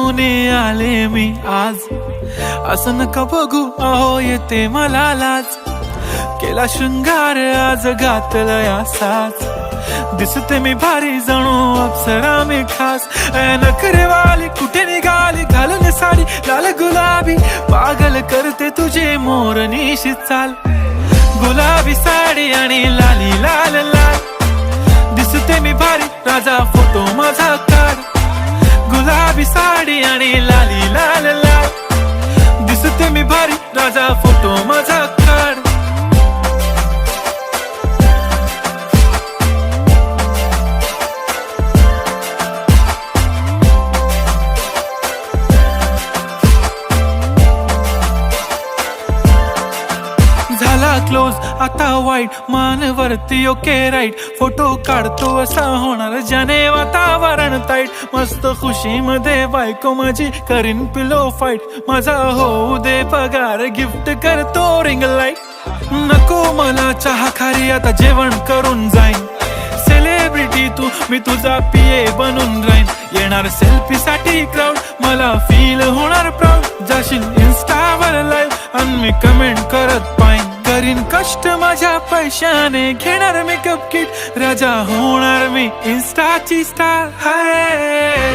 सजूने आले मी आज, असं नका बघू अहो येते मला लाज. केला शृंगार आज घातलंय असाच, दिसते मी भारी जणू अप्सरा मी खास. नखरेवाली कुठे निघाली घालून साडी लाल गुलाबी, पागल करते तुझे मोरनीशी चाल. गुलाबी साडी आणि लाली लाल लाल, दिसते मी भारी राजा फोटो माझा काढ. गुलाबी साडी आणि लाली लाल लाल, दिसते मी भारी राजा फोटो माझा काढ. झाला क्लोज आता वाईट, मानवरती ओके राईट. फोटो काढतो असा होणार ज्याने वातावरण ताईट. मस्त खुशी मध्ये बायको माझी करीन पिलो फाईट. माझा होऊ दे पगार गिफ्ट करतो रिंग लाईट. नको मला चहा खारी आता जेवण करून जाईन. सेलिब्रिटी तू मी तुझा पिये बनून राहीन. येणार सेल्फी साठी क्राऊड मला फील होणार प्राऊड. जाशील इन्स्टावर लाईव्ह आणि मी कमेंट करत पाईन. करीन कष्ट माझ्या पैशाने घेणार मेकअप किट. राजा होणार मी इन्स्टाची स्टार. हाय